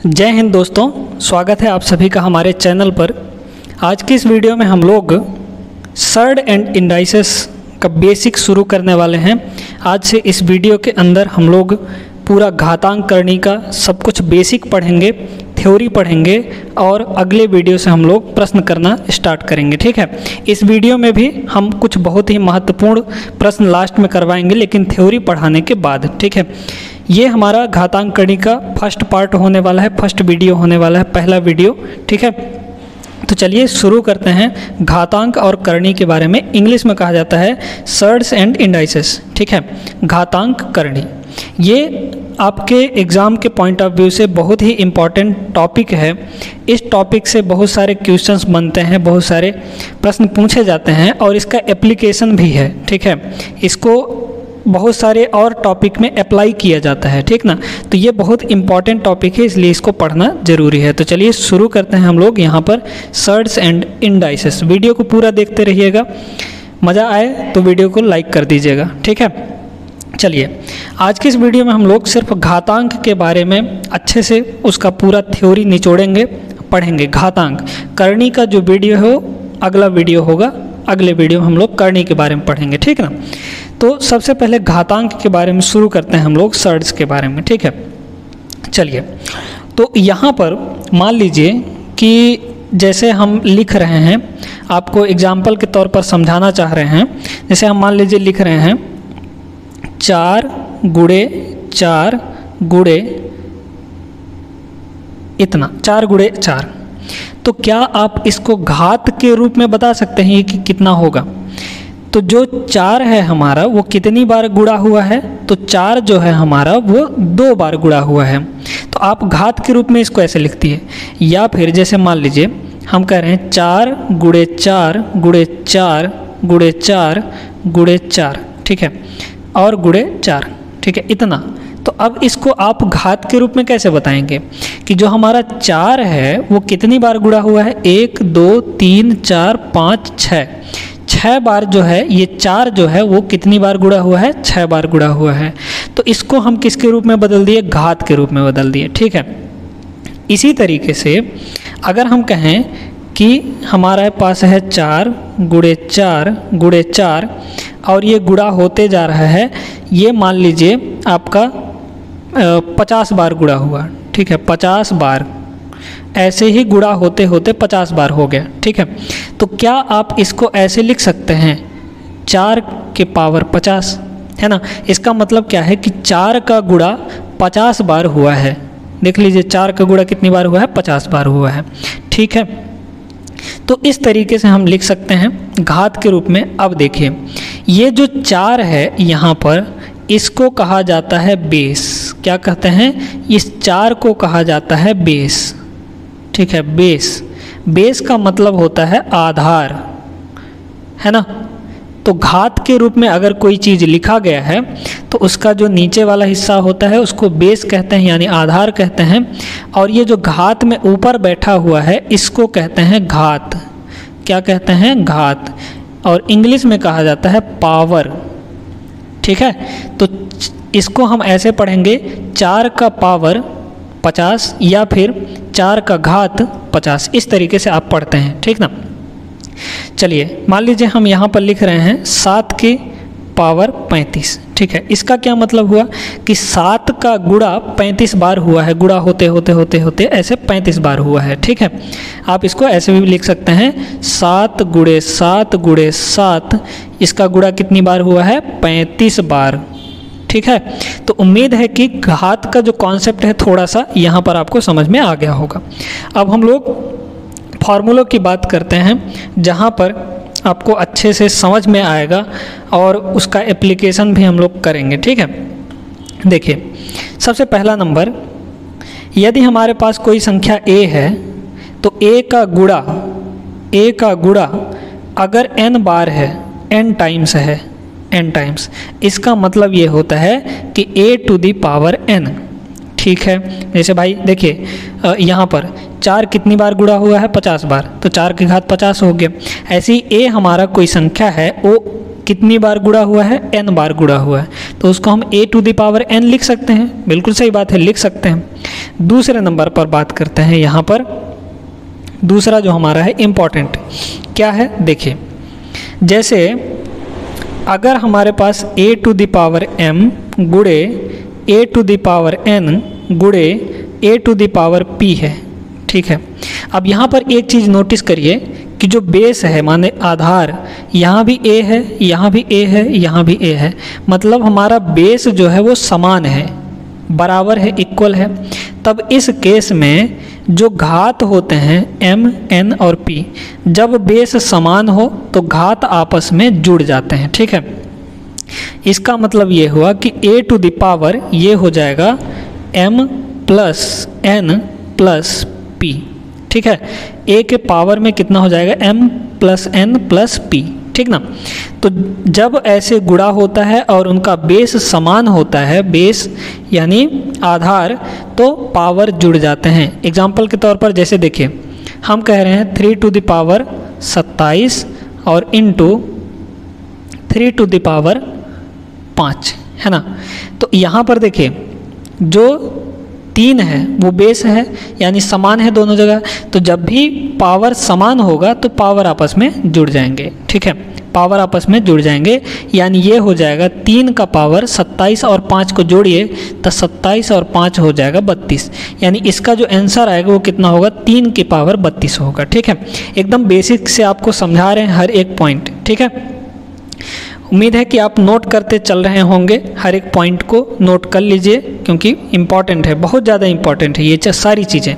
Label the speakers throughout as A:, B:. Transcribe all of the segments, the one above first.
A: जय हिंद दोस्तों, स्वागत है आप सभी का हमारे चैनल पर। आज की इस वीडियो में हम लोग सर्ड एंड इंडाइसेस का बेसिक शुरू करने वाले हैं। आज से इस वीडियो के अंदर हम लोग पूरा घातांक करनी का सब कुछ बेसिक पढ़ेंगे, थ्योरी पढ़ेंगे और अगले वीडियो से हम लोग प्रश्न करना स्टार्ट करेंगे। ठीक है, इस वीडियो में भी हम कुछ बहुत ही महत्वपूर्ण प्रश्न लास्ट में करवाएंगे, लेकिन थ्योरी पढ़ाने के बाद। ठीक है, ये हमारा घातांक करनी का फर्स्ट पार्ट होने वाला है, फर्स्ट वीडियो होने वाला है, पहला वीडियो। ठीक है, तो चलिए शुरू करते हैं घातांक और करनी के बारे में। इंग्लिश में कहा जाता है सर्ड्स एंड इंडाइसेस। ठीक है, घातांक करनी ये आपके एग्ज़ाम के पॉइंट ऑफ व्यू से बहुत ही इम्पॉर्टेंट टॉपिक है। इस टॉपिक से बहुत सारे क्वेश्चंस बनते हैं, बहुत सारे प्रश्न पूछे जाते हैं और इसका एप्लीकेशन भी है। ठीक है, इसको बहुत सारे और टॉपिक में अप्लाई किया जाता है। ठीक ना, तो ये बहुत इंपॉर्टेंट टॉपिक है, इसलिए इसको पढ़ना ज़रूरी है। तो चलिए शुरू करते हैं हम लोग यहाँ पर सर्ड्स एंड इंडाइसेस। वीडियो को पूरा देखते रहिएगा, मज़ा आए तो वीडियो को लाइक कर दीजिएगा। ठीक है, चलिए आज की इस वीडियो में हम लोग सिर्फ घातांक के बारे में अच्छे से उसका पूरा थ्योरी निचोड़ेंगे, पढ़ेंगे। घातांक करनी का जो वीडियो है वो अगला वीडियो होगा, अगले वीडियो में हम लोग करनी के बारे में पढ़ेंगे। ठीक ना, तो सबसे पहले घातांक के बारे में शुरू करते हैं हम लोग सर्ड्स के बारे में। ठीक है, चलिए तो यहाँ पर मान लीजिए कि जैसे हम लिख रहे हैं, आपको एग्जाम्पल के तौर पर समझाना चाह रहे हैं। जैसे हम मान लीजिए लिख रहे हैं 4 गुणे 4 गुणे इतना, 4 गुणे 4। तो क्या आप इसको घात के रूप में बता सकते हैं कि कितना होगा? तो जो 4 है हमारा वो कितनी बार गुणा हुआ है? तो 4 जो है हमारा वो 2 बार गुणा हुआ है। तो आप घात के रूप में इसको ऐसे लिखती है। या फिर जैसे मान लीजिए हम कह रहे हैं 4 गुणे 4 गुणे 4 गुणे 4 गुणे 4। ठीक है, और गुणे 4। ठीक है, इतना। तो अब इसको आप घात के रूप में कैसे बताएंगे कि जो हमारा 4 है वो कितनी बार गुणा हुआ है? 1 2 3 4 5 6। 6 बार जो है ये 4 जो है वो कितनी बार गुणा हुआ है? 6 बार गुणा हुआ है। तो इसको हम किसके रूप में बदल दिए? घात के रूप में बदल दिए। ठीक है, इसी तरीके से अगर हम कहें कि हमारे पास है 4 गुणे 4 गुणे 4 और ये गुणा होते जा रहा है, ये मान लीजिए आपका 50 बार गुणा हुआ। ठीक है, 50 बार ऐसे ही गुणा होते होते 50 बार हो गया। ठीक है, तो क्या आप इसको ऐसे लिख सकते हैं 4 के पावर 50, है ना? इसका मतलब क्या है कि 4 का गुणा 50 बार हुआ है। देख लीजिए 4 का गुणा कितनी बार हुआ है? 50 बार हुआ है। ठीक है, तो इस तरीके से हम लिख सकते हैं घात के रूप में। अब देखिए ये जो 4 है यहाँ पर, इसको कहा जाता है बेस। क्या कहते हैं? इस 4 को कहा जाता है बेस। ठीक है, बेस। बेस का मतलब होता है आधार, है ना? तो घात के रूप में अगर कोई चीज़ लिखा गया है तो उसका जो नीचे वाला हिस्सा होता है उसको बेस कहते हैं, यानी आधार कहते हैं। और ये जो घात में ऊपर बैठा हुआ है इसको कहते हैं घात। क्या कहते हैं? घात। और इंग्लिश में कहा जाता है पावर। ठीक है, तो इसको हम ऐसे पढ़ेंगे 4 का पावर 50 या फिर 4 का घात 50। इस तरीके से आप पढ़ते हैं। ठीक ना, चलिए मान लीजिए हम यहाँ पर लिख रहे हैं 7 की पावर 35। ठीक है, इसका क्या मतलब हुआ कि 7 का गुणा 35 बार हुआ है। गुणा होते होते होते होते ऐसे 35 बार हुआ है। ठीक है, आप इसको ऐसे भी लिख सकते हैं 7 गुणे 7 गुणे 7। इसका गुणा कितनी बार हुआ है? 35 बार। ठीक है, तो उम्मीद है कि घात का जो कॉन्सेप्ट है थोड़ा सा यहाँ पर आपको समझ में आ गया होगा। अब हम लोग फार्मूलों की बात करते हैं जहाँ पर आपको अच्छे से समझ में आएगा और उसका एप्लीकेशन भी हम लोग करेंगे। ठीक है, देखिए सबसे पहला नंबर, यदि हमारे पास कोई संख्या a है तो a का गुणा अगर n बार है, n टाइम्स है, n टाइम्स, इसका मतलब ये होता है कि a to the power n। ठीक है, जैसे भाई देखिए यहाँ पर 4 कितनी बार गुणा हुआ है? 50 बार। तो 4 की घात 50 हो गया। ऐसे ही a हमारा कोई संख्या है, वो कितनी बार गुणा हुआ है, n बार गुणा हुआ है, तो उसको हम a to the power n लिख सकते हैं। बिल्कुल सही बात है, लिख सकते हैं। दूसरे नंबर पर बात करते हैं। यहाँ पर दूसरा जो हमारा है इम्पॉर्टेंट क्या है, देखिए जैसे अगर हमारे पास a to the power m गुणे a to the power n गुणे a to the power p है, ठीक है। अब यहाँ पर एक चीज़ नोटिस करिए कि जो बेस है माने आधार, यहाँ भी a है, यहाँ भी a है, यहाँ भी a है, मतलब हमारा बेस जो है वो समान है, बराबर है, इक्वल है। तब इस केस में जो घात होते हैं m, n और p, जब बेस समान हो तो घात आपस में जुड़ जाते हैं, ठीक है। इसका मतलब ये हुआ कि a टू द पावर ये हो जाएगा m plus n plus p, ठीक है। a के पावर में कितना हो जाएगा, m plus n plus p, ठीक ना। तो जब ऐसे गुणा होता है और उनका बेस समान होता है, बेस यानी आधार, तो पावर जुड़ जाते हैं। एग्जाम्पल के तौर पर जैसे देखिए हम कह रहे हैं 3 टू द पावर 27 और इंटू 3 टू द पावर 5, है ना। तो यहाँ पर देखिए जो 3 है वो बेस है, यानी समान है दोनों जगह, तो जब भी पावर समान होगा तो पावर आपस में जुड़ जाएंगे, ठीक है। पावर आपस में जुड़ जाएंगे, यानी ये हो जाएगा 3 का पावर 27 और 5 को जोड़िए तो 27 और 5 हो जाएगा 32, यानी इसका जो आंसर आएगा वो कितना होगा, 3 की पावर 32 होगा, ठीक है। एकदम बेसिक से आपको समझा रहे हैं हर एक पॉइंट, ठीक है। उम्मीद है कि आप नोट करते चल रहे होंगे, हर एक पॉइंट को नोट कर लीजिए क्योंकि इम्पॉर्टेंट है, बहुत ज़्यादा इम्पॉर्टेंट है ये सारी चीज़ें,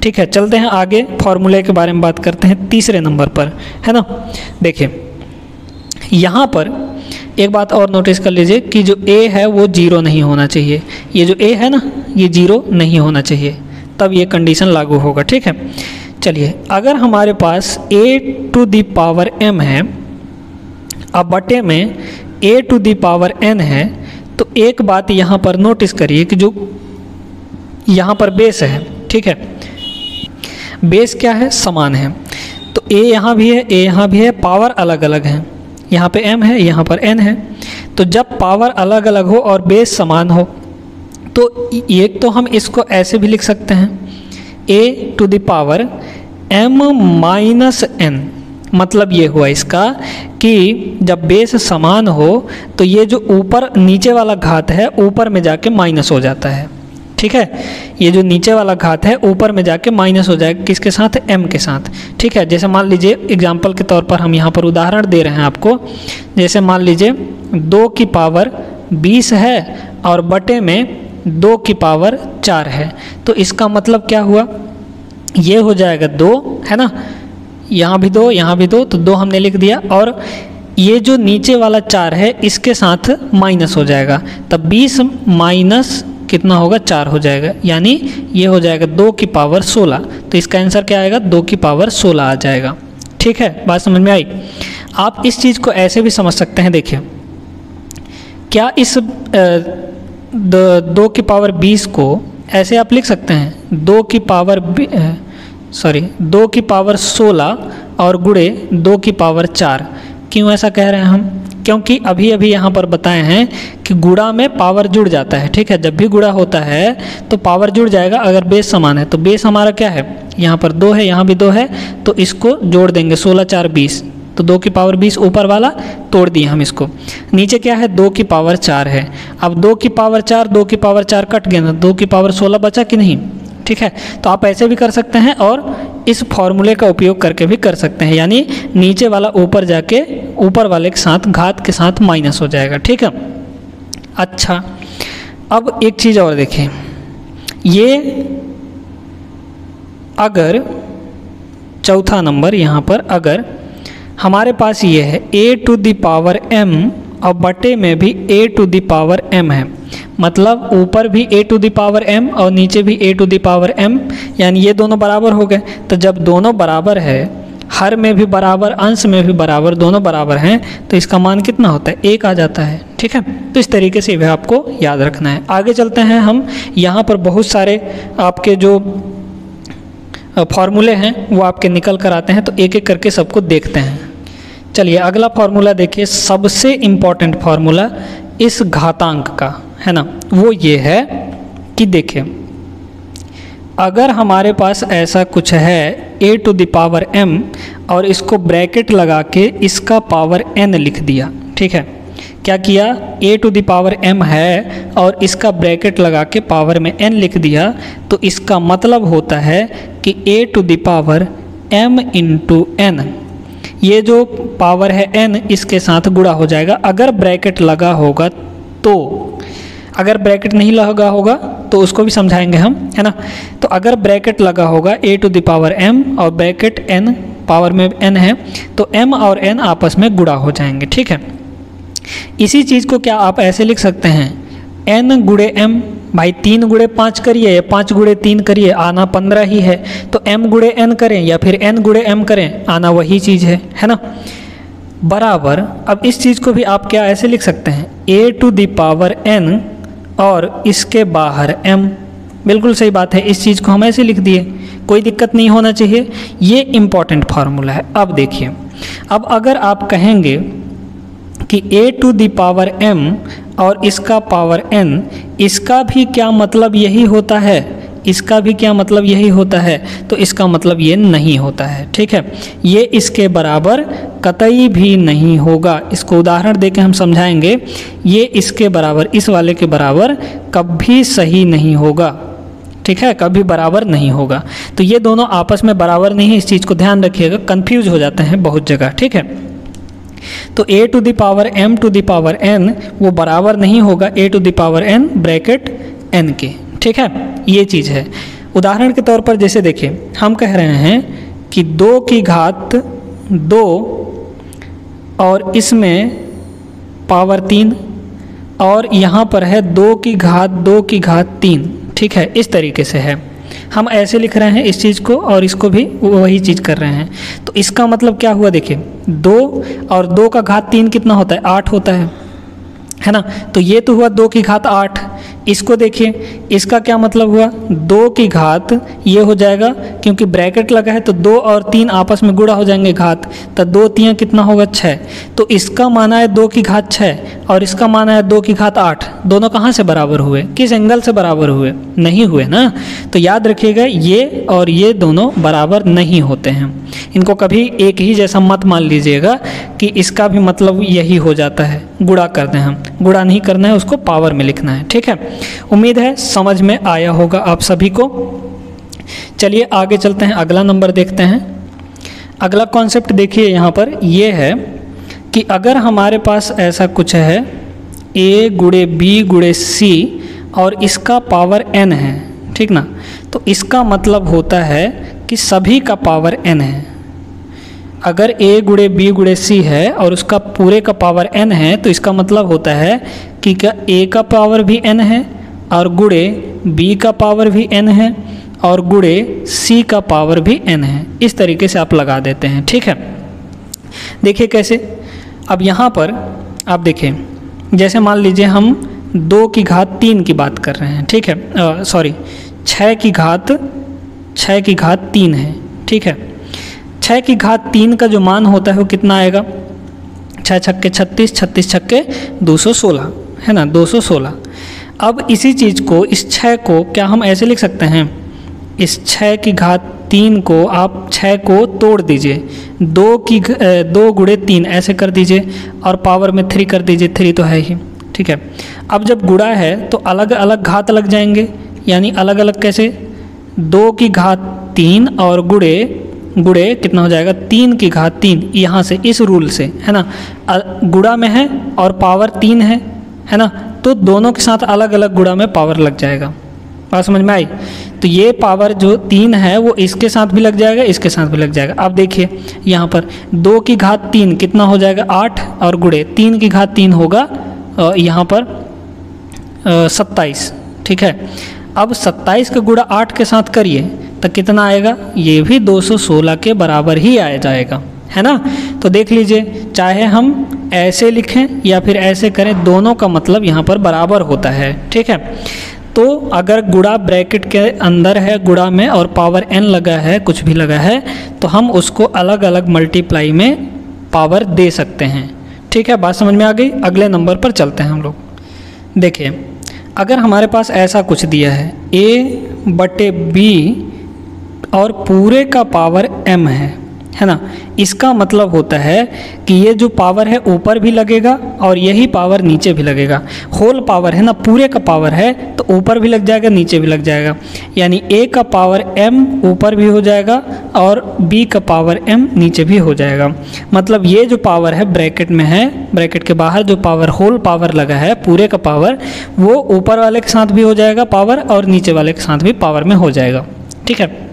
A: ठीक है। चलते हैं आगे, फॉर्मूले के बारे में बात करते हैं तीसरे नंबर पर, है ना। देखिए यहाँ पर एक बात और नोटिस कर लीजिए कि जो a है वो 0 नहीं होना चाहिए, ये जो a है ना ये 0 नहीं होना चाहिए, तब ये कंडीशन लागू होगा, ठीक है। चलिए अगर हमारे पास a to the power m है, अब बटे में a to the power n है, तो एक बात यहाँ पर नोटिस करिए कि जो यहाँ पर बेस है, ठीक है, बेस क्या है, समान है, तो a यहाँ भी है, a यहाँ भी है, पावर अलग अलग है, यहाँ पे m है, यहाँ पर n है। तो जब पावर अलग अलग हो और बेस समान हो तो एक तो हम इसको ऐसे भी लिख सकते हैं a to the power m minus n, मतलब ये हुआ इसका कि जब बेस समान हो तो ये जो ऊपर नीचे वाला घात है ऊपर में जाके माइनस हो जाता है, ठीक है। ये जो नीचे वाला घात है ऊपर में जाके माइनस हो जाएगा, किसके साथ, m के साथ, ठीक है। जैसे मान लीजिए एग्जाम्पल के तौर पर हम यहाँ पर उदाहरण दे रहे हैं आपको, जैसे मान लीजिए 2 की पावर 20 है और बटे में 2 की पावर 4 है, तो इसका मतलब क्या हुआ, ये हो जाएगा 2, है ना, यहाँ भी 2, यहाँ भी 2, तो 2 हमने लिख दिया, और ये जो नीचे वाला 4 है इसके साथ माइनस हो जाएगा, तब 20 माइनस कितना होगा, 4 हो जाएगा, यानी ये हो जाएगा 2 की पावर 16, तो इसका आंसर क्या आएगा, 2 की पावर 16 आ जाएगा, ठीक है। बात समझ में आई। आप इस चीज़ को ऐसे भी समझ सकते हैं, देखिए क्या इस 2 की पावर 20 को ऐसे आप लिख सकते हैं 2 की पावर 16 और गुणे 2 की पावर 4। क्यों ऐसा कह रहे हैं हम, क्योंकि अभी अभी यहाँ पर बताए हैं कि गुणा में पावर जुड़ जाता है, ठीक है। जब भी गुणा होता है तो पावर जुड़ जाएगा अगर बेस समान है, तो बेस हमारा क्या है, यहाँ पर 2 है, यहाँ भी 2 है, तो इसको जोड़ देंगे, 16 4 20, तो 2 की पावर 20 ऊपर वाला तोड़ दिए हम इसको, नीचे क्या है 2 की पावर 4 है। अब 2 की पावर 4 2 की पावर 4 कट गया ना, 2 की पावर 16 बचा कि नहीं, ठीक है। तो आप ऐसे भी कर सकते हैं और इस फॉर्मूले का उपयोग करके भी कर सकते हैं, यानी नीचे वाला ऊपर जाके ऊपर वाले के साथ घात के साथ माइनस हो जाएगा, ठीक है। अच्छा अब एक चीज़ और देखें, ये अगर चौथा नंबर यहाँ पर अगर हमारे पास ये है a to the power m और बटे में भी a to the power m है, मतलब ऊपर भी a to the power m और नीचे भी a to the power m, यानी ये दोनों बराबर हो गए। तो जब दोनों बराबर है, हर में भी बराबर अंश में भी बराबर, दोनों बराबर हैं, तो इसका मान कितना होता है, 1 आ जाता है, ठीक है। तो इस तरीके से भी आपको याद रखना है। आगे चलते हैं हम, यहाँ पर बहुत सारे आपके जो फॉर्मूले हैं वो आपके निकल कर आते हैं, तो एक एक करके सबको देखते हैं। चलिए अगला फॉर्मूला देखिए, सबसे इम्पॉर्टेंट फॉर्मूला इस घातांक का, है ना, वो ये है कि देखिए अगर हमारे पास ऐसा कुछ है a to the power m और इसको ब्रैकेट लगा के इसका पावर n लिख दिया, ठीक है, क्या किया, a to the power m है और इसका ब्रैकेट लगा के पावर में n लिख दिया, तो इसका मतलब होता है कि a to the power m into n, ये जो पावर है n इसके साथ गुणा हो जाएगा अगर ब्रैकेट लगा होगा तो। अगर ब्रैकेट नहीं लगा होगा तो उसको भी समझाएंगे हम, है ना। तो अगर ब्रैकेट लगा होगा a to the power m और ब्रैकेट n पावर में n है तो m और n आपस में गुणा हो जाएंगे, ठीक है। इसी चीज़ को क्या आप ऐसे लिख सकते हैं, n गुणे m, भाई 3 गुणे 5 करिए या 5 गुणे 3 करिए, आना 15 ही है, तो m गुणे n करें या फिर n गुणे m करें, आना वही चीज़ है ना, बराबर। अब इस चीज़ को भी आप क्या ऐसे लिख सकते हैं, a to the power n और इसके बाहर m, बिल्कुल सही बात है, इस चीज़ को हम ऐसे लिख दिए, कोई दिक्कत नहीं होना चाहिए, ये इम्पॉर्टेंट फार्मूला है। अब देखिए, अब अगर आप कहेंगे कि a to the power m और इसका पावर n, इसका भी क्या मतलब यही होता है, इसका भी क्या मतलब यही होता है, तो इसका मतलब ये नहीं होता है, ठीक है, ये इसके बराबर कतई भी नहीं होगा। इसको उदाहरण देके हम समझाएंगे, ये इसके बराबर, इस वाले के बराबर कभी सही नहीं होगा, ठीक है, कभी बराबर नहीं होगा। तो ये दोनों आपस में बराबर नहीं है, इस चीज़ को ध्यान रखिएगा, कंफ्यूज हो जाते हैं बहुत जगह, ठीक है। तो a to the power m to the power n वो बराबर नहीं होगा a to the power n bracket n के, ठीक है, ये चीज़ है। उदाहरण के तौर पर जैसे देखिए, हम कह रहे हैं कि 2 की घात 2 और इसमें पावर 3 और यहाँ पर है 2 की घात 3, ठीक है, इस तरीके से है, हम ऐसे लिख रहे हैं इस चीज़ को और इसको भी वही चीज़ कर रहे हैं। तो इसका मतलब क्या हुआ, देखिए 2 और 2 का घात 3 कितना होता है, 8 होता है ना। तो ये तो हुआ 2 की घात 8, इसको देखिए, इसका क्या मतलब हुआ, 2 की घात, ये हो जाएगा क्योंकि ब्रैकेट लगा है तो 2 और 3 आपस में गुणा हो जाएंगे घात, तो 2 3 कितना होगा 6, तो इसका माना है 2 की घात 6 और इसका माना है 2 की घात 8, दोनों कहाँ से बराबर हुए, किस एंगल से बराबर हुए, नहीं हुए ना। तो याद रखिएगा ये और ये दोनों बराबर नहीं होते हैं, इनको कभी एक ही जैसा मत मान लीजिएगा कि इसका भी मतलब यही हो जाता है, गुणा कर दें हम, गुणा नहीं करना है, उसको पावर में लिखना है, ठीक है। उम्मीद है समझ में आया होगा आप सभी को। चलिए आगे चलते हैं, अगला नंबर देखते हैं। अगला कॉन्सेप्ट देखिए, यहाँ पर ये है कि अगर हमारे पास ऐसा कुछ है a गुणे b गुणे c और इसका पावर n है, ठीक ना, तो इसका मतलब होता है कि सभी का पावर n है। अगर a गुणे b गुणे c है और उसका पूरे का पावर n है तो इसका मतलब होता है कि क्या a का पावर भी n है और गुणे b का पावर भी n है और गुणे c का पावर भी n है। इस तरीके से आप लगा देते हैं, ठीक है। देखिए कैसे, अब यहाँ पर आप देखें, जैसे मान लीजिए हम 2 की घात 3 की बात कर रहे हैं, ठीक है, सॉरी 6 की घात 3 है, ठीक है। 6 की घात 3 का जो मान होता है वो कितना आएगा, 6 छक्के 36, 36 छक्के 216, है ना, 216। अब इसी चीज़ को, इस 6 को क्या हम ऐसे लिख सकते हैं, इस 6 की घात 3 को आप 6 को तोड़ दीजिए, 2 गुणे 3 ऐसे कर दीजिए और पावर में 3 कर दीजिए, 3 तो है ही, ठीक है। अब जब गुणा है तो अलग अलग घात लग जाएंगे, यानी अलग अलग कैसे, 2 की घात 3 और गुणे कितना हो जाएगा, 3 की घात 3, यहाँ से इस रूल से, है ना, गुणा में है और पावर 3 है ना, तो दोनों के साथ अलग अलग गुणा में पावर लग जाएगा। बात समझ में आई। तो ये पावर जो 3 है वो इसके साथ भी लग जाएगा, इसके साथ भी लग जाएगा। अब देखिए यहाँ पर 2 की घात 3 कितना हो जाएगा, 8 और गुणे 3 की घात 3 होगा यहाँ पर 27, ठीक है। अब 27 का गुणा 8 के साथ करिए तो कितना आएगा, ये भी 216 के बराबर ही आ जाएगा, है ना। तो देख लीजिए, चाहे हम ऐसे लिखें या फिर ऐसे करें, दोनों का मतलब यहाँ पर बराबर होता है, ठीक है। तो अगर गुणा ब्रैकेट के अंदर है, गुणा में और पावर n लगा है, कुछ भी लगा है, तो हम उसको अलग अलग मल्टीप्लाई में पावर दे सकते हैं। ठीक है, बात समझ में आ गई। अगले नंबर पर चलते हैं हम लोग। देखिए, अगर हमारे पास ऐसा कुछ दिया है a/b और पूरे का पावर m है ना, इसका मतलब होता है कि ये जो पावर है ऊपर भी लगेगा और यही पावर नीचे भी लगेगा। होल पावर है ना, पूरे का पावर है तो ऊपर भी लग जाएगा नीचे भी लग जाएगा, यानी a का पावर m ऊपर भी हो जाएगा और b का पावर m नीचे भी हो जाएगा। मतलब ये जो पावर है ब्रैकेट में है, ब्रैकेट के बाहर जो पावर होल पावर लगा है पूरे का पावर, वो ऊपर वाले के साथ भी हो जाएगा पावर और नीचे वाले के साथ भी पावर में हो जाएगा। ठीक है,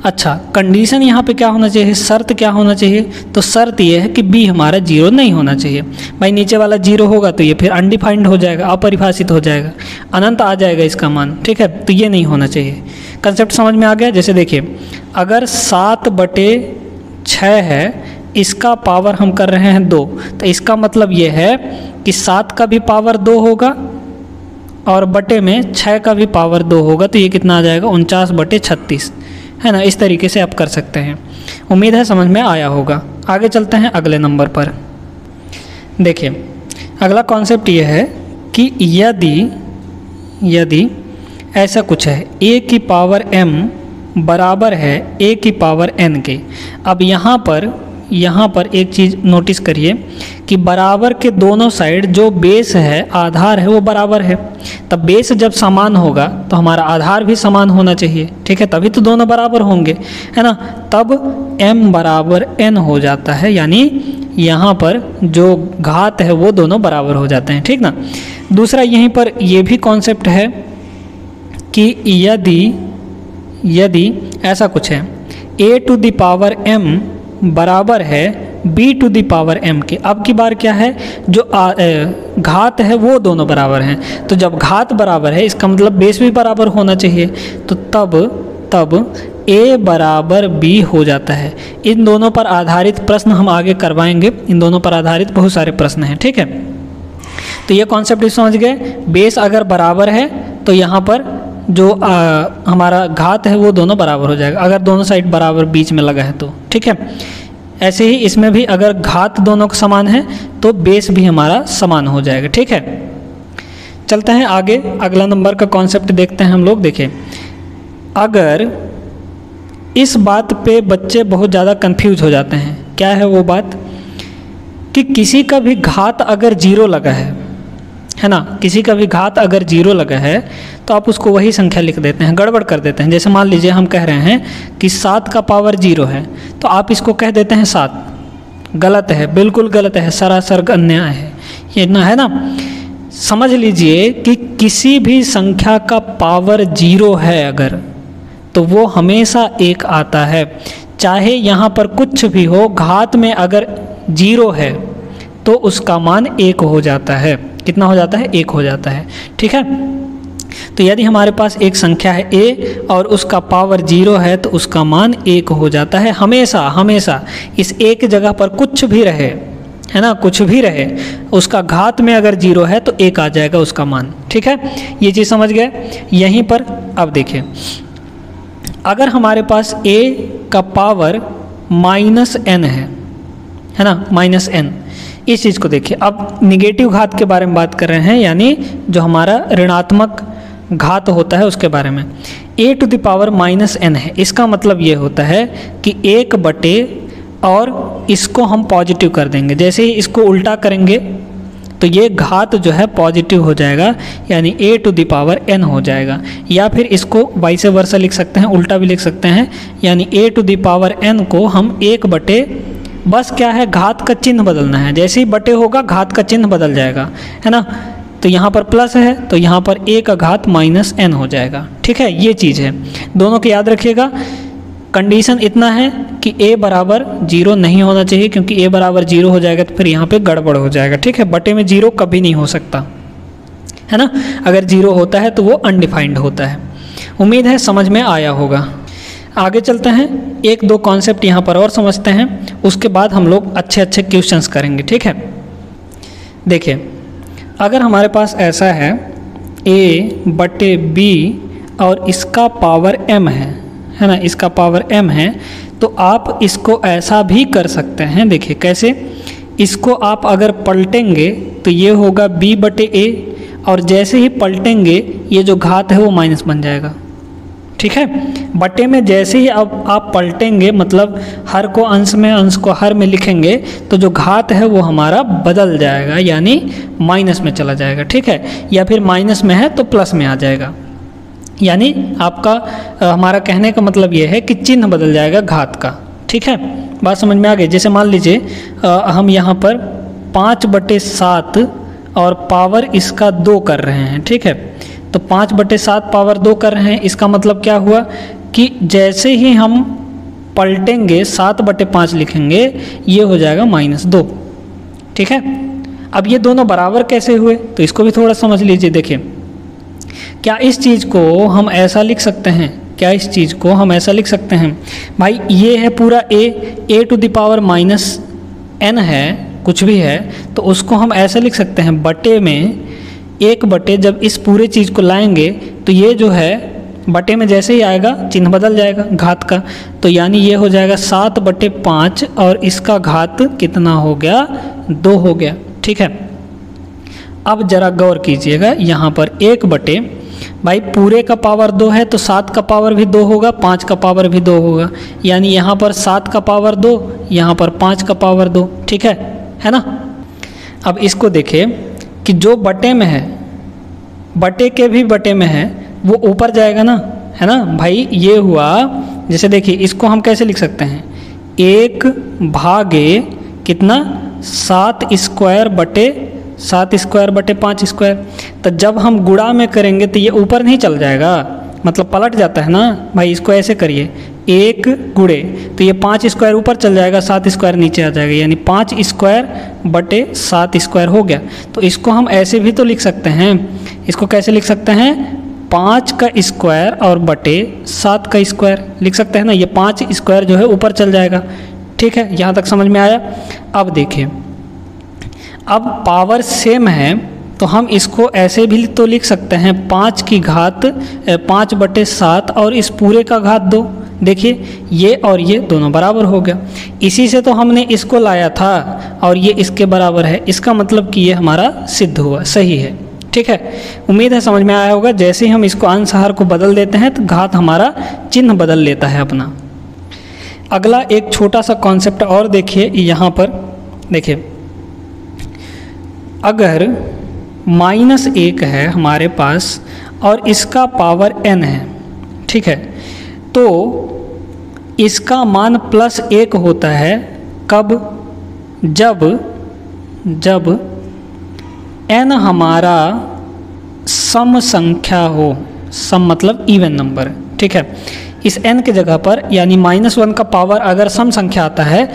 A: अच्छा, कंडीशन यहाँ पे क्या होना चाहिए, शर्त क्या होना चाहिए, तो शर्त ये है कि b हमारा 0 नहीं होना चाहिए। भाई नीचे वाला 0 होगा तो ये फिर अनडिफाइंड हो जाएगा, अपरिभाषित हो जाएगा, अनंत आ जाएगा इसका मान। ठीक है, तो ये नहीं होना चाहिए। कंसेप्ट समझ में आ गया। जैसे देखिए, अगर 7/6 है, इसका पावर हम कर रहे हैं 2, तो इसका मतलब ये है कि 7 का भी पावर 2 होगा और बटे में 6 का भी पावर 2 होगा, तो ये कितना आ जाएगा 49/36, है ना। इस तरीके से आप कर सकते हैं। उम्मीद है समझ में आया होगा। आगे चलते हैं अगले नंबर पर। देखिए, अगला कॉन्सेप्ट ये है कि यदि ऐसा कुछ है a की पावर m बराबर है a की पावर n के। अब यहाँ पर एक चीज़ नोटिस करिए कि बराबर के दोनों साइड जो बेस है, आधार है, वो बराबर है। तब बेस जब समान होगा तो हमारा आधार भी समान होना चाहिए। ठीक है, तभी तो दोनों बराबर होंगे, है ना। तब m बराबर n हो जाता है, यानी यहाँ पर जो घात है वो दोनों बराबर हो जाते हैं। ठीक ना। दूसरा यहीं पर ये भी कॉन्सेप्ट है कि यदि ऐसा कुछ है a to the power m बराबर है b to the power m के। अब की बार क्या है, जो घात है वो दोनों बराबर हैं, तो जब घात बराबर है इसका मतलब बेस भी बराबर होना चाहिए, तो तब a बराबर b हो जाता है। इन दोनों पर आधारित प्रश्न हम आगे करवाएंगे, इन दोनों पर आधारित बहुत सारे प्रश्न हैं। ठीक है, तो ये कॉन्सेप्ट समझ गए। बेस अगर बराबर है तो यहाँ पर जो हमारा घात है वो दोनों बराबर हो जाएगा, अगर दोनों साइड बराबर बीच में लगा है तो। ठीक है, ऐसे ही इसमें भी अगर घात दोनों का समान है तो बेस भी हमारा समान हो जाएगा। ठीक है, चलते हैं आगे। अगला नंबर का कॉन्सेप्ट देखते हैं हम लोग। देखिए, अगर इस बात पे बच्चे बहुत ज़्यादा कंफ्यूज हो जाते हैं। क्या है वो बात, कि किसी का भी घात अगर 0 लगा है ना, किसी का भी घात अगर 0 लगा है तो आप उसको वही संख्या लिख देते हैं, गड़बड़ कर देते हैं। जैसे मान लीजिए हम कह रहे हैं कि 7 का पावर 0 है, तो आप इसको कह देते हैं 7। गलत है, बिल्कुल गलत है, सरासर अन्याय है ये ना, है ना। समझ लीजिए कि किसी भी संख्या का पावर 0 है अगर, तो वो हमेशा 1 आता है, चाहे यहाँ पर कुछ भी हो। घात में अगर 0 है तो उसका मान 1 हो जाता है। कितना हो जाता है, 1 हो जाता है। ठीक है, तो यदि हमारे पास एक संख्या है a और उसका पावर 0 है तो उसका मान 1 हो जाता है हमेशा। इस एक जगह पर कुछ भी रहे, है ना, कुछ भी रहे, उसका घात में अगर 0 है तो 1 आ जाएगा उसका मान। ठीक है, ये चीज़ समझ गए। यहीं पर अब देखिए, अगर हमारे पास a का पावर -n है ना, -n, इस चीज़ को देखिए। अब निगेटिव घात के बारे में बात कर रहे हैं, यानी जो हमारा ऋणात्मक घात होता है उसके बारे में। a to the power -n है, इसका मतलब ये होता है कि 1 बटे और इसको हम पॉजिटिव कर देंगे। जैसे ही इसको उल्टा करेंगे तो ये घात जो है पॉजिटिव हो जाएगा, यानी a to the power n हो जाएगा। या फिर इसको वाइस वर्सा लिख सकते हैं, उल्टा भी लिख सकते हैं, यानी a to the power n को हम 1 बटे, बस क्या है, घात का चिन्ह बदलना है। जैसे ही बटे होगा घात का चिन्ह बदल जाएगा, है ना। तो यहाँ पर प्लस है तो यहाँ पर a का घात -n हो जाएगा। ठीक है, ये चीज़ है, दोनों को याद रखिएगा। कंडीशन इतना है कि a बराबर 0 नहीं होना चाहिए, क्योंकि a बराबर 0 हो जाएगा तो फिर यहाँ पे गड़बड़ हो जाएगा। ठीक है, बटे में 0 कभी नहीं हो सकता, है ना। अगर 0 होता है तो वो अनडिफाइंड होता है। उम्मीद है समझ में आया होगा। आगे चलते हैं, 1-2 कॉन्सेप्ट यहाँ पर और समझते हैं, उसके बाद हम लोग अच्छे क्वेश्चंस करेंगे। ठीक है, देखिए, अगर हमारे पास ऐसा है a बटे b और इसका पावर m है ना, इसका पावर m है, तो आप इसको ऐसा भी कर सकते हैं। देखिए कैसे, इसको आप अगर पलटेंगे तो ये होगा b/a, और जैसे ही पलटेंगे ये जो घात है वो माइनस बन जाएगा। ठीक है, बटे में जैसे ही अब आप पलटेंगे, मतलब हर को अंश में, अंश को हर में लिखेंगे, तो जो घात है वो हमारा बदल जाएगा, यानी माइनस में चला जाएगा। ठीक है, या फिर माइनस में है तो प्लस में आ जाएगा। यानी आपका हमारा कहने का मतलब ये है कि चिन्ह बदल जाएगा घात का। ठीक है, बात समझ में आ गई। जैसे मान लीजिए हम यहाँ पर 5/7 और पावर इसका 2 कर रहे हैं। ठीक है, तो 5/7 पावर 2 कर रहे हैं, इसका मतलब क्या हुआ कि जैसे ही हम पलटेंगे 7/5 लिखेंगे, ये हो जाएगा -2। ठीक है, अब ये दोनों बराबर कैसे हुए, तो इसको भी थोड़ा समझ लीजिए। देखिए, क्या इस चीज़ को हम ऐसा लिख सकते हैं, क्या इस चीज़ को हम ऐसा लिख सकते हैं, भाई ये है पूरा a to the power -n है, कुछ भी है, तो उसको हम ऐसा लिख सकते हैं बटे में 1/, जब इस पूरे चीज़ को लाएंगे तो ये जो है बटे में जैसे ही आएगा चिन्ह बदल जाएगा घात का, तो यानी ये हो जाएगा 7/5 और इसका घात कितना हो गया, 2 हो गया। ठीक है, अब जरा गौर कीजिएगा, यहाँ पर 1/, भाई पूरे का पावर 2 है तो 7 का पावर भी 2 होगा, 5 का पावर भी 2 होगा, यानी यहाँ पर 7 का पावर 2, यहाँ पर 5 का पावर 2। ठीक है ना। अब इसको देखिए कि जो बटे में है, बटे के भी बटे में है, वो ऊपर जाएगा ना, है ना भाई। ये हुआ, जैसे देखिए इसको हम कैसे लिख सकते हैं, 1 भागे कितना 7² / 5²। तो जब हम गुणा में करेंगे तो ये ऊपर नहीं चल जाएगा, मतलब पलट जाता है ना भाई। इसको ऐसे करिए, 1 गुणे तो ये 5² ऊपर चल जाएगा, 7² नीचे आ जाएगा, यानी 5² / 7² हो गया। तो इसको हम ऐसे भी तो लिख सकते हैं, इसको कैसे लिख सकते हैं, 5² और बटे 7² लिख सकते हैं ना। ये 5² जो है ऊपर चल जाएगा। ठीक है, यहाँ तक समझ में आया। अब देखिए, अब पावर सेम है तो हम इसको ऐसे भी तो लिख सकते हैं, 5/7 और इस पूरे का घात 2। देखिए ये और ये दोनों बराबर हो गया। इसी से तो हमने इसको लाया था और ये इसके बराबर है, इसका मतलब कि ये हमारा सिद्ध हुआ, सही है। ठीक है, उम्मीद है समझ में आया होगा। जैसे ही हम इसको अंश हर को बदल देते हैं तो घात हमारा चिन्ह बदल लेता है अपना। अगला एक छोटा सा कॉन्सेप्ट और देखिए, यहाँ पर देखिए, अगर -1 है हमारे पास और इसका पावर n है, ठीक है, तो इसका मान +1 होता है कब, जब n हमारा सम संख्या हो, सम मतलब इवन नंबर। ठीक है, इस n की जगह पर यानी -1 का पावर अगर सम संख्या आता है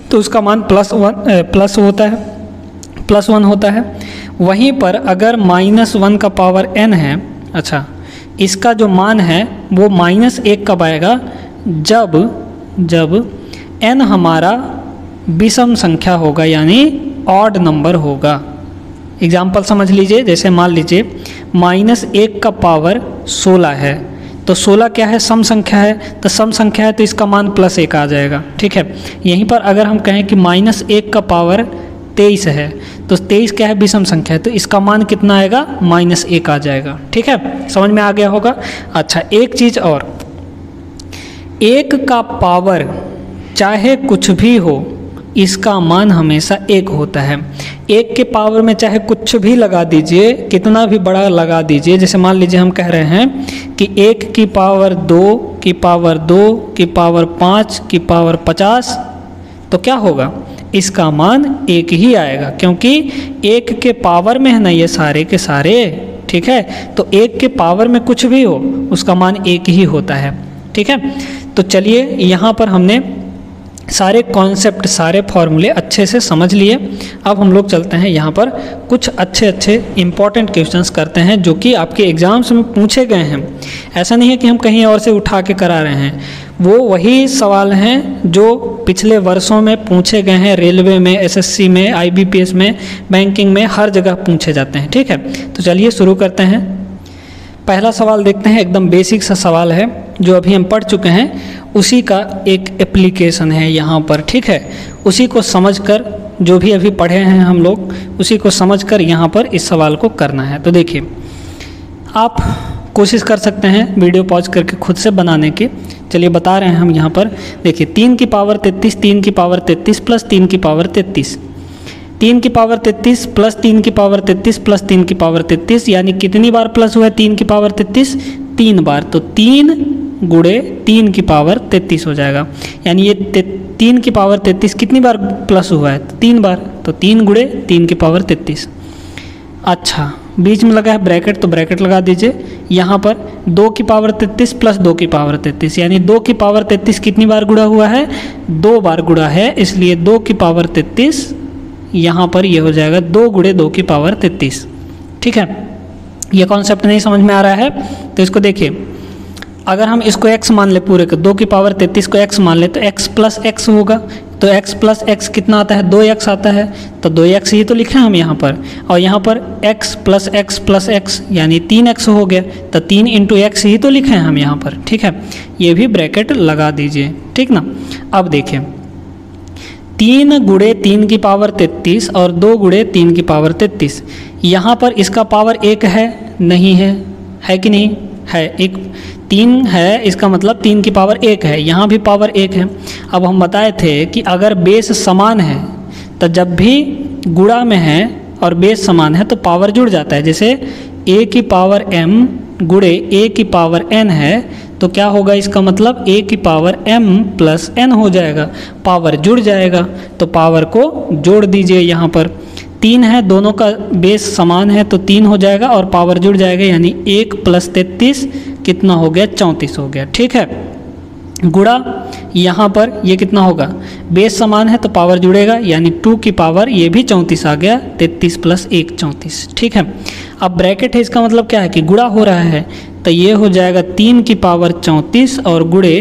A: तो उसका मान +1 होता है। वहीं पर अगर -1 का पावर n है, अच्छा, इसका जो मान है वो -1 कब आएगा, जब n हमारा विषम संख्या होगा, यानी ऑड नंबर होगा। एग्जाम्पल समझ लीजिए, जैसे मान लीजिए -1 का पावर 16 है, तो 16 क्या है, सम संख्या है, तो सम संख्या है तो इसका मान +1 आ जाएगा। ठीक है, यहीं पर अगर हम कहें कि -1 का पावर 23 है, तो 23 क्या है, विषम संख्या है, तो इसका मान कितना आएगा, -1 आ जाएगा। ठीक है, समझ में आ गया होगा। अच्छा, एक चीज़ और, 1 का पावर चाहे कुछ भी हो, इसका मान हमेशा 1 होता है। 1 के पावर में चाहे कुछ भी लगा दीजिए, कितना भी बड़ा लगा दीजिए, जैसे मान लीजिए हम कह रहे हैं कि 1 की पावर 2 की पावर 2 की पावर 5 की पावर 50, तो क्या होगा, इसका मान 1 ही आएगा, क्योंकि 1 के पावर में है ना ये सारे के सारे। ठीक है, तो 1 के पावर में कुछ भी हो उसका मान 1 ही होता है। ठीक है, तो चलिए यहाँ पर हमने सारे कॉन्सेप्ट, सारे फॉर्मूले अच्छे से समझ लिए। अब हम लोग चलते हैं यहाँ पर कुछ अच्छे इंपॉर्टेंट क्वेश्चंस करते हैं जो कि आपके एग्जाम्स में पूछे गए हैं। ऐसा नहीं है कि हम कहीं और से उठा के करा रहे हैं, वो वही सवाल हैं जो पिछले वर्षों में पूछे गए हैं, रेलवे में, एसएससी में, आईबीपीएस में, बैंकिंग में, हर जगह पूछे जाते हैं। ठीक है, तो चलिए शुरू करते हैं। पहला सवाल देखते हैं, एकदम बेसिक सा सवाल है जो अभी हम पढ़ चुके हैं। उसी का एक एप्लीकेशन है यहाँ पर, ठीक है। उसी को समझकर, जो भी अभी पढ़े हैं हम लोग, उसी को समझकर यहाँ पर इस सवाल को करना है। तो देखिए, आप कोशिश कर सकते हैं वीडियो पॉज करके खुद से बनाने की। चलिए बता रहे हैं हम यहाँ पर। देखिए 3 की पावर 33, 3 की पावर 33 प्लस 3 की पावर 33, 3 की पावर 33 प्लस 3 की पावर 33 प्लस 3 की पावर 33, यानी कितनी बार प्लस हुआ है 3 की पावर 33? 3 बार। तो 3 गुणे 3 की पावर 33 हो जाएगा। यानी ये 3 की पावर 33 कितनी बार प्लस हुआ है? 3 बार। तो 3 गुणे 3 की पावर 33। अच्छा, बीच में लगा है ब्रैकेट, तो ब्रैकेट लगा दीजिए। यहाँ पर 2 की पावर 33 प्लस 2 की पावर 33, यानी 2 की पावर 33 कितनी बार गुणा हुआ है? 2 बार गुणा है, इसलिए 2 की पावर 33 यहाँ पर ये हो जाएगा 2 गुणे 2 की पावर 33। ठीक है, ये कॉन्सेप्ट नहीं समझ में आ रहा है तो इसको देखिए, अगर हम इसको x मान ले पूरे को, 2 की पावर 33 को x मान ले तो x प्लस x होगा। तो x प्लस x कितना आता है? 2x आता है। तो 2x ही तो लिखे हम यहाँ पर, और यहाँ पर x प्लस x यानी 3x हो गया। तो 3 इंटू एक्स ही तो लिखे हैं हम यहाँ पर। ठीक है, ये भी ब्रैकेट लगा दीजिए, ठीक ना। अब देखिए 3 गुणे 3 की पावर 33 और 2 गुणे 3 की पावर 33, यहाँ पर इसका पावर 1 है? नहीं है, है कि नहीं है? एक 3 है, इसका मतलब 3 की पावर 1 है, यहाँ भी पावर 1 है। अब हम बताए थे कि अगर बेस समान है तो जब भी गुणा में है और बेस समान है तो पावर जुड़ जाता है। जैसे a की पावर m गुणे a की पावर n है तो क्या होगा? इसका मतलब a की पावर m प्लस n हो जाएगा, पावर जुड़ जाएगा। तो पावर को जोड़ दीजिए, यहाँ पर 3 है, दोनों का बेस समान है तो 3 हो जाएगा और पावर जुड़ जाएगा, यानी 1 प्लस 33 कितना हो गया? 34 हो गया। ठीक है, गुणा यहाँ पर ये कितना होगा? बेस समान है तो पावर जुड़ेगा, यानी 2 की पावर ये भी 34 आ गया, 33 प्लस 1 34। ठीक है, अब ब्रैकेट है, इसका मतलब क्या है कि गुणा हो रहा है, तो ये हो जाएगा 3 की पावर 34 और गुणे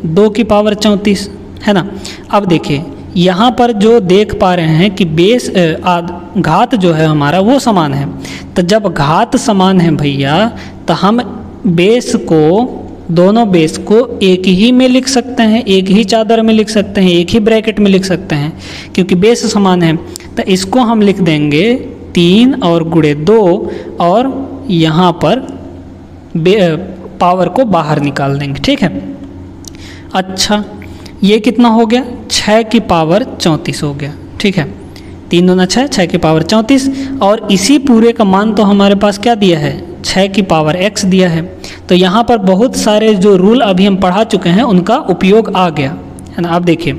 A: 2 की पावर 34, है ना। अब देखिए यहाँ पर जो देख पा रहे हैं कि बेस घात जो है हमारा वो समान है। तो जब घात समान है भैया, तो हम बेस को, दोनों बेस को एक ही में लिख सकते हैं, एक ही चादर में लिख सकते हैं, एक ही ब्रैकेट में लिख सकते हैं, क्योंकि बेस समान है। तो इसको हम लिख देंगे 3 और गुणे 2 और यहाँ पर पावर को बाहर निकाल देंगे। ठीक है, अच्छा ये कितना हो गया? 6 की पावर 34 हो गया। ठीक है, 3 दूना 6, 6 की पावर 34, और इसी पूरे का मान तो हमारे पास क्या दिया है? 6 की पावर x दिया है। तो यहाँ पर बहुत सारे जो रूल अभी हम पढ़ा चुके हैं उनका उपयोग आ गया, है ना। अब देखिए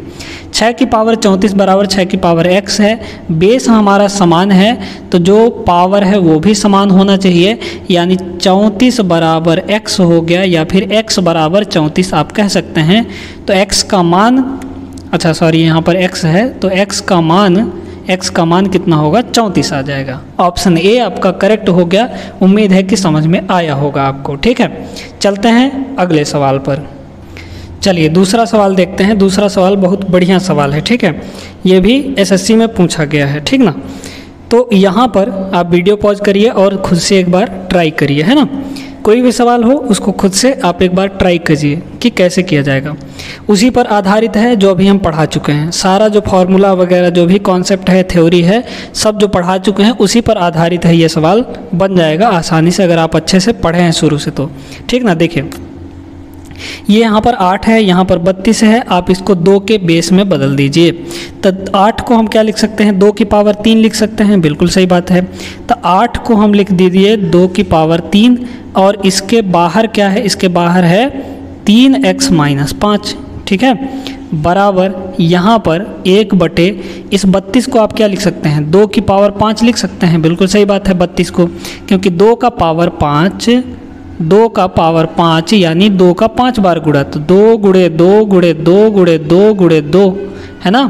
A: 6 की पावर 34 बराबर 6 की पावर x है, बेस हमारा समान है तो जो पावर है वो भी समान होना चाहिए, यानी 34 बराबर x हो गया, या फिर x बराबर 34 आप कह सकते हैं। तो x का मान, अच्छा सॉरी यहाँ पर x है, तो x का मान कितना होगा? 34 आ जाएगा। ऑप्शन ए आपका करेक्ट हो गया। उम्मीद है कि समझ में आया होगा आपको। ठीक है, चलते हैं अगले सवाल पर। चलिए दूसरा सवाल देखते हैं। दूसरा सवाल बहुत बढ़िया सवाल है। ठीक है, ये भी एसएससी में पूछा गया है, ठीक ना। तो यहाँ पर आप वीडियो पॉज करिए और खुद से एक बार ट्राई करिए, है ना। कोई भी सवाल हो उसको खुद से आप एक बार ट्राई कीजिए कि कैसे किया जाएगा। उसी पर आधारित है जो अभी हम पढ़ा चुके हैं, सारा जो फॉर्मूला वगैरह जो भी कॉन्सेप्ट है, थ्योरी है, सब जो पढ़ा चुके हैं उसी पर आधारित है। ये सवाल बन जाएगा आसानी से अगर आप अच्छे से पढ़े हैं शुरू से तो, ठीक ना। देखिए ये यहाँ पर 8 है, यहाँ पर 32 है, आप इसको 2 के बेस में बदल दीजिए। तो 8 को हम क्या लिख सकते हैं? 2 की पावर 3 लिख सकते हैं, बिल्कुल सही बात है। तो 8 को हम लिख दीजिए 2 की पावर 3, और इसके बाहर क्या है? इसके बाहर है 3x माइनस 5, ठीक है, बराबर यहाँ पर 1 बटे इस 32 को आप क्या लिख सकते हैं? 2 की पावर 5 लिख सकते हैं, बिल्कुल सही बात है 32 को, क्योंकि 2 का पावर 5, 2 का पावर 5 यानी 2 का 5 बार गुणा, तो 2 गुणे 2 गुणे 2 गुणे 2 गुणे 2, है ना।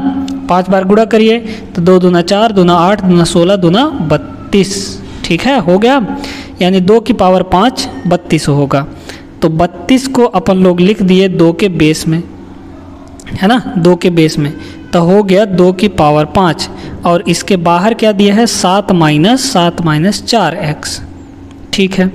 A: 5 बार गुणा करिए तो 2 दूना 4, दूना 8, दूना 16, दूना 32, ठीक है, हो गया। यानी 2 की पावर 5 32 होगा। तो 32 को अपन लोग लिख दिए 2 के बेस में, है ना, 2 के बेस में, तो हो गया 2 की पावर 5, और इसके बाहर क्या दिया है? 7 माइनस 4x, ठीक है।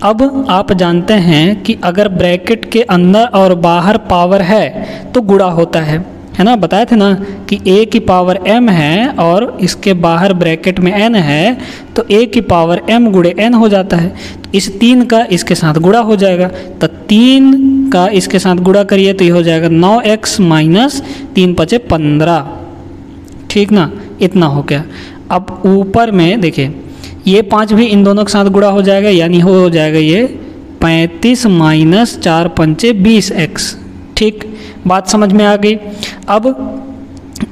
A: अब आप जानते हैं कि अगर ब्रैकेट के अंदर और बाहर पावर है तो गुणा होता है ना, बताए थे ना कि a की पावर m है और इसके बाहर ब्रैकेट में n है, तो a की पावर m गुणे n हो जाता है। तो इस 3 का इसके साथ गुणा हो जाएगा, तो 3 का इसके साथ गुणा करिए तो ये हो जाएगा 9x माइनस 3 × 5 = 15, ठीक ना, इतना हो गया। अब ऊपर में देखिए ये 5 भी इन दोनों के साथ गुणा हो जाएगा, यानी हो जाएगा ये 35 माइनस 4 × 5 = 20x, ठीक, बात समझ में आ गई। अब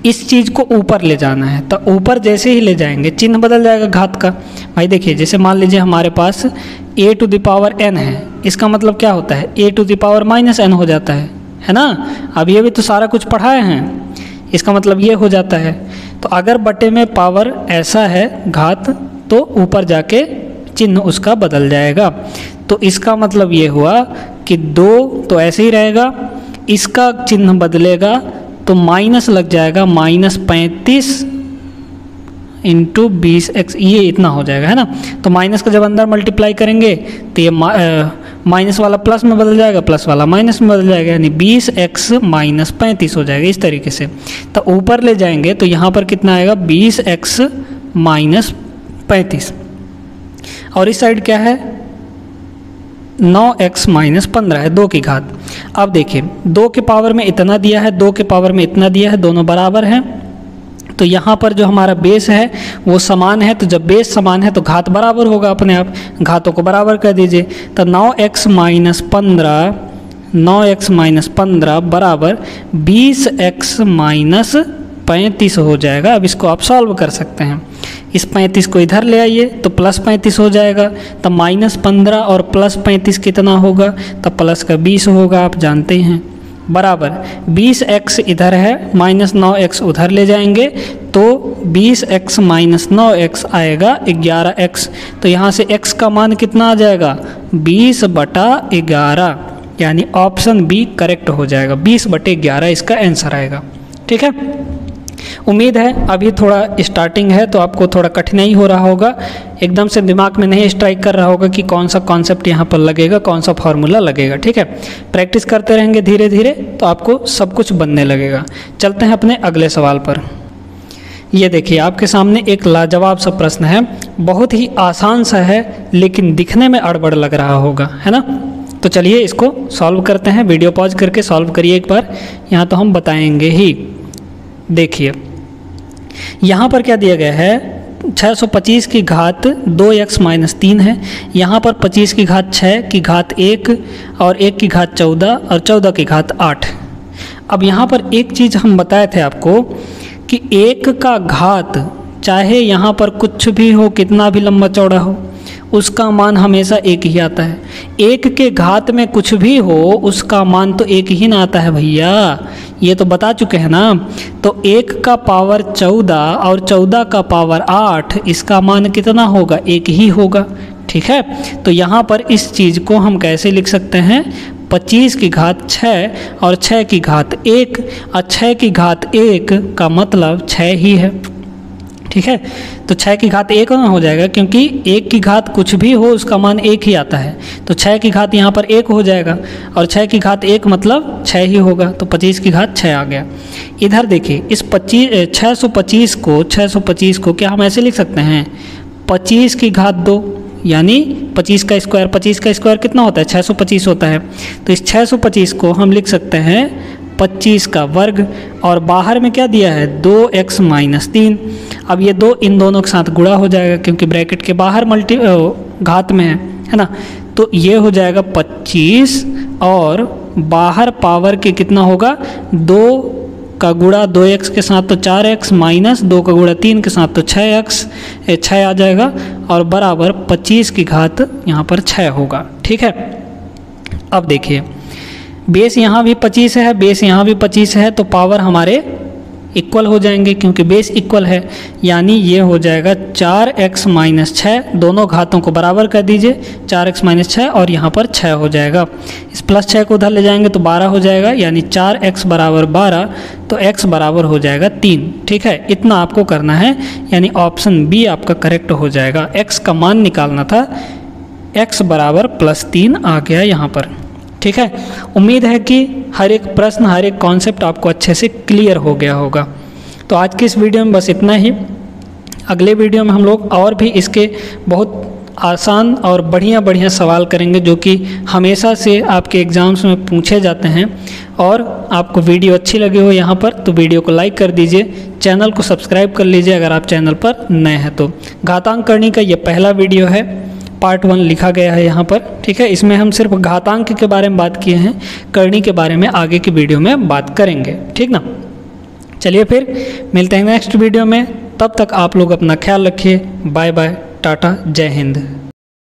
A: इस चीज़ को ऊपर ले जाना है, तो ऊपर जैसे ही ले जाएंगे चिन्ह बदल जाएगा घात का। भाई देखिए जैसे मान लीजिए हमारे पास a⁴n है, इसका मतलब क्या होता है a⁻−n हो जाता है ना। अब ये भी तो सारा कुछ पढ़ाए हैं, इसका मतलब ये हो जाता है। तो अगर बटे में पावर ऐसा है घात, तो ऊपर जाके चिन्ह उसका बदल जाएगा। तो इसका मतलब ये हुआ कि 2 तो ऐसे ही रहेगा, इसका चिन्ह बदलेगा तो माइनस लग जाएगा, -35 × 20x, ये इतना हो जाएगा, है ना। तो माइनस का जब अंदर मल्टीप्लाई करेंगे तो ये माइनस वाला प्लस में बदल जाएगा, प्लस वाला माइनस में बदल जाएगा, यानी 20x माइनस 35 हो जाएगा इस तरीके से। तो ऊपर ले जाएंगे तो यहाँ पर कितना आएगा 20x माइनस 35, और इस साइड क्या है 9x माइनस 15 है, 2 की घात। अब देखिए 2 के पावर में इतना दिया है, 2 के पावर में इतना दिया है, दोनों बराबर हैं। तो यहाँ पर जो हमारा बेस है वो समान है, तो जब बेस समान है तो घात बराबर होगा अपने आप, घातों को बराबर कर दीजिए। तो 9x माइनस 15 बराबर 20x माइनस 35 हो जाएगा। अब इसको आप सॉल्व कर सकते हैं, इस 35 को इधर ले आइए तो प्लस 35 हो जाएगा। तब -15 और प्लस 35 कितना होगा, तब प्लस का 20 होगा, आप जानते हैं, बराबर 20x इधर है, -9x उधर ले जाएंगे तो 20x माइनस 9x आएगा 11x। तो यहाँ से x का मान कितना आ जाएगा 20/11, यानी ऑप्शन बी करेक्ट हो जाएगा, 20/11 इसका आंसर आएगा, ठीक है। उम्मीद है अभी थोड़ा स्टार्टिंग है तो आपको थोड़ा कठिनाई हो रहा होगा, एकदम से दिमाग में नहीं स्ट्राइक कर रहा होगा कि कौन सा कॉन्सेप्ट यहाँ पर लगेगा, कौन सा फॉर्मूला लगेगा, ठीक है। प्रैक्टिस करते रहेंगे धीरे धीरे तो आपको सब कुछ बनने लगेगा। चलते हैं अपने अगले सवाल पर। ये देखिए आपके सामने एक लाजवाब सा प्रश्न है, बहुत ही आसान सा है लेकिन दिखने में अड़बड़ लग रहा होगा, है ना। तो चलिए इसको सॉल्व करते हैं, वीडियो पॉज करके सॉल्व करिए एक बार, यहाँ तो हम बताएंगे ही। देखिए यहाँ पर क्या दिया गया है, 625 की घात 2x माइनस 3 है, यहाँ पर 25 की घात 6 की घात 1 और 1 की घात 14 और 14 की घात 8। अब यहाँ पर एक चीज़ हम बताए थे आपको कि 1 का घात चाहे यहाँ पर कुछ भी हो, कितना भी लंबा चौड़ा हो, उसका मान हमेशा 1 ही आता है। 1 के घात में कुछ भी हो उसका मान तो 1 ही ना आता है भैया, ये तो बता चुके हैं ना। तो 1 का पावर 14 और 14 का पावर 8, इसका मान कितना होगा 1 ही होगा, ठीक है। तो यहाँ पर इस चीज़ को हम कैसे लिख सकते हैं, 25 की घात 6 और 6 की घात 1, और 6 की घात 1 का मतलब 6 ही है, ठीक है। तो 6 की घात 1 हो जाएगा, क्योंकि 1 की घात कुछ भी हो उसका मान 1 ही आता है। तो 6 की घात यहाँ पर 1 हो जाएगा, और 6 की घात 1 मतलब 6 ही होगा, तो 25 की घात 6 आ गया। इधर देखिए इस 625 को क्या हम ऐसे लिख सकते हैं, 25 की घात 2 यानी 25 का स्क्वायर कितना होता है 625 होता है। तो इस 625 को हम लिख सकते हैं 25 का वर्ग, और बाहर में क्या दिया है 2x माइनस 3। अब ये 2 इन दोनों के साथ गुणा हो जाएगा क्योंकि ब्रैकेट के बाहर घात में है ना। तो ये हो जाएगा 25, और बाहर पावर के कितना होगा 2 का गुणा 2x के साथ तो 4x माइनस 2 का गुणा 3 के साथ तो 6 आ जाएगा, और बराबर 25 की घात यहाँ पर 6 होगा, ठीक है। अब देखिए बेस यहाँ भी 25 है, बेस यहाँ भी 25 है, तो पावर हमारे इक्वल हो जाएंगे क्योंकि बेस इक्वल है, यानी ये हो जाएगा 4x माइनस 6, दोनों घातों को बराबर कर दीजिए, 4x माइनस 6 और यहाँ पर 6 हो जाएगा। इस प्लस 6 को उधर ले जाएंगे तो 12 हो जाएगा, यानी 4x बराबर 12, तो x बराबर हो जाएगा 3, ठीक है। इतना आपको करना है, यानी ऑप्शन बी आपका करेक्ट हो जाएगा। x का मान निकालना था, x बराबर +3 आ गया यहाँ पर। ठीक है, उम्मीद है कि हर एक प्रश्न, हर एक कॉन्सेप्ट आपको अच्छे से क्लियर हो गया होगा। तो आज की इस वीडियो में बस इतना ही। अगले वीडियो में हम लोग और भी इसके बहुत आसान और बढ़िया सवाल करेंगे जो कि हमेशा से आपके एग्ज़ाम्स में पूछे जाते हैं। और आपको वीडियो अच्छी लगी हो यहाँ पर तो वीडियो को लाइक कर दीजिए, चैनल को सब्सक्राइब कर लीजिए अगर आप चैनल पर नए हैं तो। घातांक करनी का ये पहला वीडियो है, पार्ट 1 लिखा गया है यहाँ पर। ठीक है, इसमें हम सिर्फ घातांक के बारे में बात किए हैं, करनी के बारे में आगे की वीडियो में बात करेंगे। ठीक ना, चलिए फिर मिलते हैं नेक्स्ट वीडियो में। तब तक आप लोग अपना ख्याल रखिए। बाय बाय, टाटा, जय हिंद।